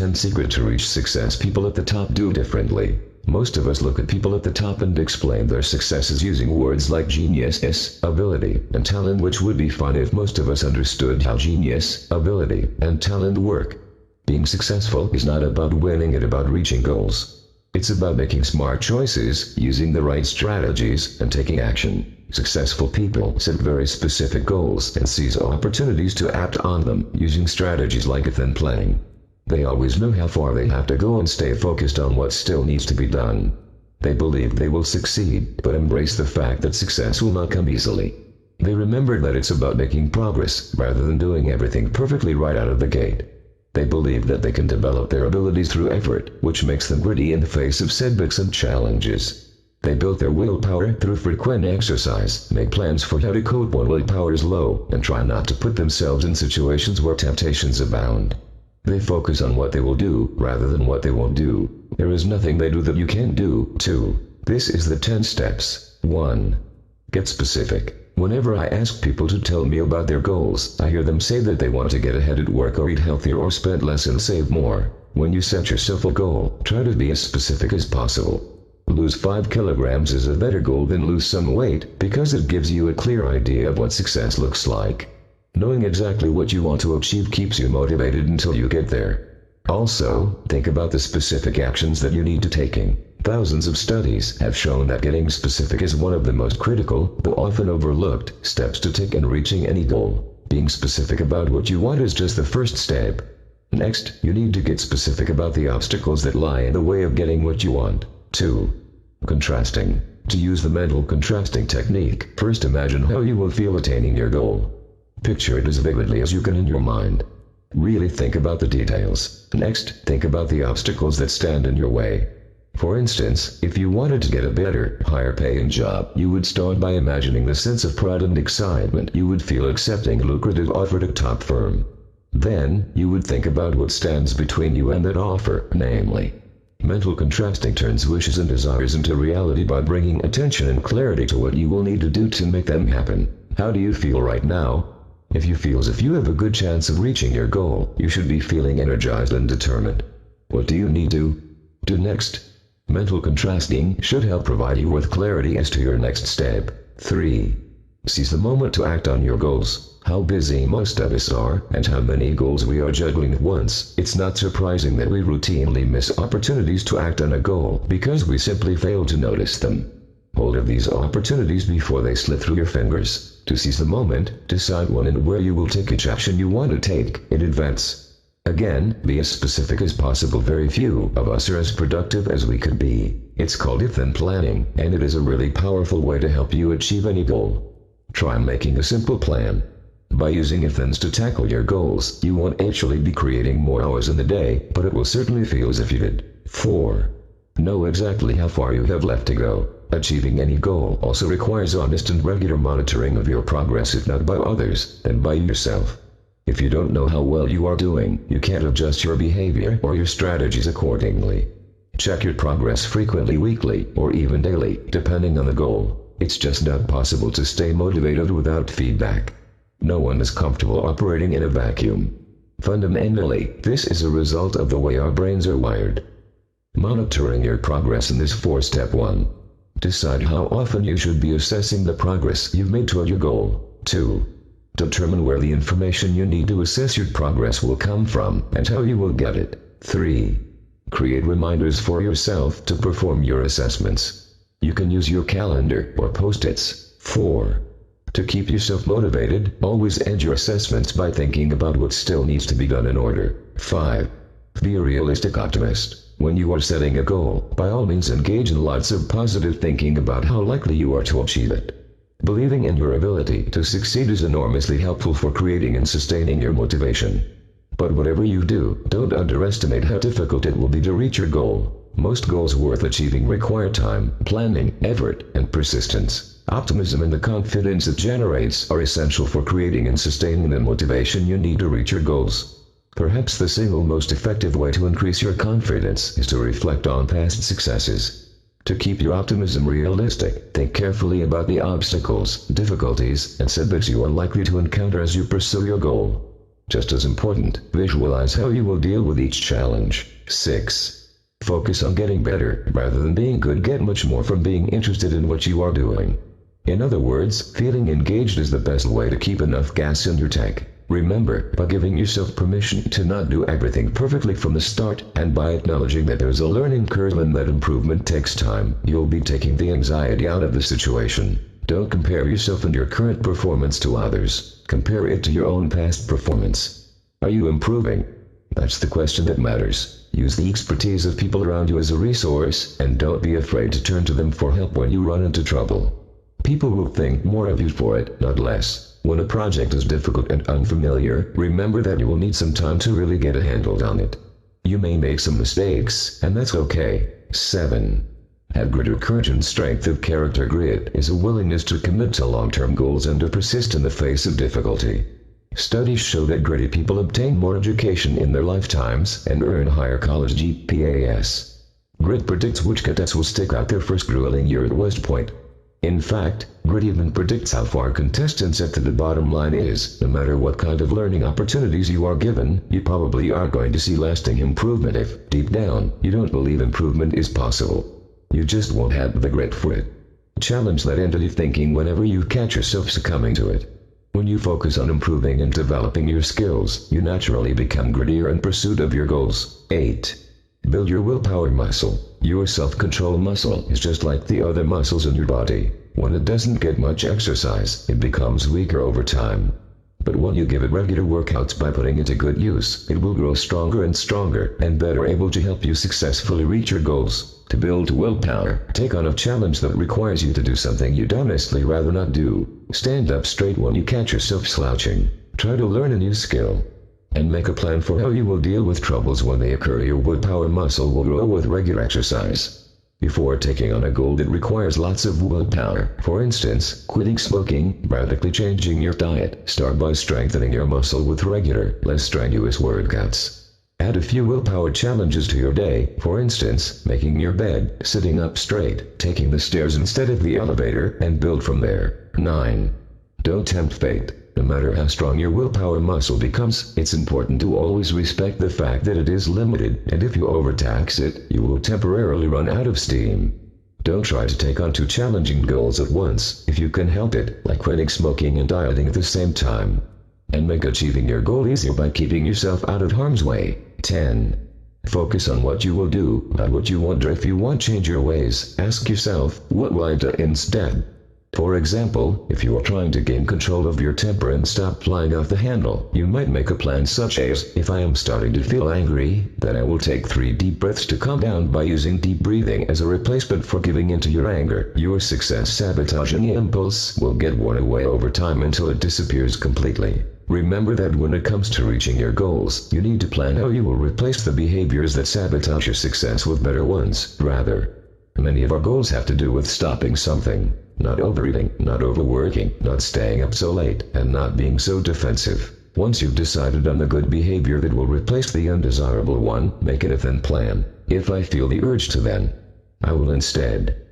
10 secret to reach success people at the top do differently. Most of us look at people at the top and explain their successes using words like genius, ability, and talent, which would be fine if most of us understood how genius, ability, and talent work. Being successful is not about winning, it's about reaching goals. It's about making smart choices, using the right strategies, and taking action. Successful people set very specific goals and seize opportunities to act on them, using strategies like a thin planning. They always know how far they have to go and stay focused on what still needs to be done. They believe they will succeed, but embrace the fact that success will not come easily. They remember that it's about making progress, rather than doing everything perfectly right out of the gate. They believe that they can develop their abilities through effort, which makes them gritty in the face of setbacks and challenges. They build their willpower through frequent exercise, make plans for how to cope when willpower is low, and try not to put themselves in situations where temptations abound. They focus on what they will do, rather than what they won't do. There is nothing they do that you can't do. 2. This is the 10 steps. 1. Get specific. Whenever I ask people to tell me about their goals, I hear them say that they want to get ahead at work or eat healthier or spend less and save more. When you set yourself a goal, try to be as specific as possible. Lose 5 kilograms is a better goal than lose some weight, because it gives you a clear idea of what success looks like. Knowing exactly what you want to achieve keeps you motivated until you get there. Also, think about the specific actions that you need to taking. Thousands of studies have shown that getting specific is one of the most critical, though often overlooked, steps to take in reaching any goal. Being specific about what you want is just the first step. Next, you need to get specific about the obstacles that lie in the way of getting what you want. 2. Contrasting. To use the mental contrasting technique, first imagine how you will feel attaining your goal. Picture it as vividly as you can in your mind. Really think about the details. Next, think about the obstacles that stand in your way. For instance, if you wanted to get a better, higher paying job, you would start by imagining the sense of pride and excitement you would feel accepting a lucrative offer at a top firm. Then, you would think about what stands between you and that offer, namely. Mental contrasting turns wishes and desires into reality by bringing attention and clarity to what you will need to do to make them happen. How do you feel right now? If you feel as if you have a good chance of reaching your goal, you should be feeling energized and determined. What do you need to do next? Mental contrasting should help provide you with clarity as to your next step. 3. Seize the moment to act on your goals. How busy most of us are, and how many goals we are juggling at once. It's not surprising that we routinely miss opportunities to act on a goal because we simply fail to notice them. Hold of these opportunities before they slip through your fingers. To seize the moment, decide when and where you will take each action you want to take in advance. Again, be as specific as possible. Very few of us are as productive as we could be. It's called if-then planning, and it is a really powerful way to help you achieve any goal. Try making a simple plan. By using if-thens to tackle your goals, you won't actually be creating more hours in the day, but it will certainly feel as if you did. 4. Know exactly how far you have left to go. Achieving any goal also requires honest and regular monitoring of your progress, if not by others, then by yourself. If you don't know how well you are doing, you can't adjust your behavior or your strategies accordingly. Check your progress frequently, weekly, or even daily, depending on the goal. It's just not possible to stay motivated without feedback. No one is comfortable operating in a vacuum. Fundamentally, this is a result of the way our brains are wired. Monitoring your progress in this 4-step 1. Decide how often you should be assessing the progress you've made toward your goal. 2. Determine where the information you need to assess your progress will come from and how you will get it. 3. Create reminders for yourself to perform your assessments. You can use your calendar or post-its. 4. To keep yourself motivated, always end your assessments by thinking about what still needs to be done in order. 5. Be a realistic optimist. When you are setting a goal, by all means engage in lots of positive thinking about how likely you are to achieve it. Believing in your ability to succeed is enormously helpful for creating and sustaining your motivation. But whatever you do, don't underestimate how difficult it will be to reach your goal. Most goals worth achieving require time, planning, effort, and persistence. Optimism and the confidence it generates are essential for creating and sustaining the motivation you need to reach your goals. Perhaps the single most effective way to increase your confidence is to reflect on past successes. To keep your optimism realistic, think carefully about the obstacles, difficulties, and setbacks you are likely to encounter as you pursue your goal. Just as important, visualize how you will deal with each challenge. 6. Focus on getting better. Rather than being good, get much more from being interested in what you are doing. In other words, feeling engaged is the best way to keep enough gas in your tank. Remember, by giving yourself permission to not do everything perfectly from the start, and by acknowledging that there's a learning curve and that improvement takes time, you'll be taking the anxiety out of the situation. Don't compare yourself and your current performance to others. Compare it to your own past performance. Are you improving? That's the question that matters. Use the expertise of people around you as a resource, and don't be afraid to turn to them for help when you run into trouble. People will think more of you for it, not less. When a project is difficult and unfamiliar, remember that you will need some time to really get a handle on it. You may make some mistakes, and that's okay. 7. Have grit or courage and strength of character. Grit is a willingness to commit to long-term goals and to persist in the face of difficulty. Studies show that gritty people obtain more education in their lifetimes and earn higher college GPAs. Grit predicts which cadets will stick out their first grueling year at West Point. In fact, grit even predicts how far contestants get to. The bottom line is, no matter what kind of learning opportunities you are given, you probably aren't going to see lasting improvement if, deep down, you don't believe improvement is possible. You just won't have the grit for it. Challenge that entity thinking whenever you catch yourself succumbing to it. When you focus on improving and developing your skills, you naturally become grittier in pursuit of your goals. 8. Build your willpower muscle. Your self-control muscle is just like the other muscles in your body. When it doesn't get much exercise, it becomes weaker over time. But when you give it regular workouts by putting it to good use, it will grow stronger and better able to help you successfully reach your goals. To build willpower, take on a challenge that requires you to do something you'd honestly rather not do. Stand up straight when you catch yourself slouching. Try to learn a new skill. And make a plan for how you will deal with troubles when they occur. Your willpower muscle will grow with regular exercise. Before taking on a goal that requires lots of willpower, for instance, quitting smoking, radically changing your diet, start by strengthening your muscle with regular, less strenuous workouts. Add a few willpower challenges to your day, for instance, making your bed, sitting up straight, taking the stairs instead of the elevator, and build from there. 9. Don't tempt fate. No matter how strong your willpower muscle becomes, it's important to always respect the fact that it is limited, and if you overtax it, you will temporarily run out of steam. Don't try to take on 2 challenging goals at once, if you can help it, like quitting smoking and dieting at the same time. And make achieving your goal easier by keeping yourself out of harm's way. 10. Focus on what you will do, not what you want. If you want to change your ways, ask yourself, what will I do instead? For example, if you are trying to gain control of your temper and stop flying off the handle, you might make a plan such as, if I am starting to feel angry, then I will take 3 deep breaths to calm down by using deep breathing as a replacement for giving into your anger. Your success-sabotaging impulse will get worn away over time until it disappears completely. Remember that when it comes to reaching your goals, you need to plan how you will replace the behaviors that sabotage your success with better ones. Many of our goals have to do with stopping something. Not overeating, not overworking, not staying up so late, and not being so defensive. Once you've decided on the good behavior that will replace the undesirable one, make it a then plan. If I feel the urge to then, I will instead.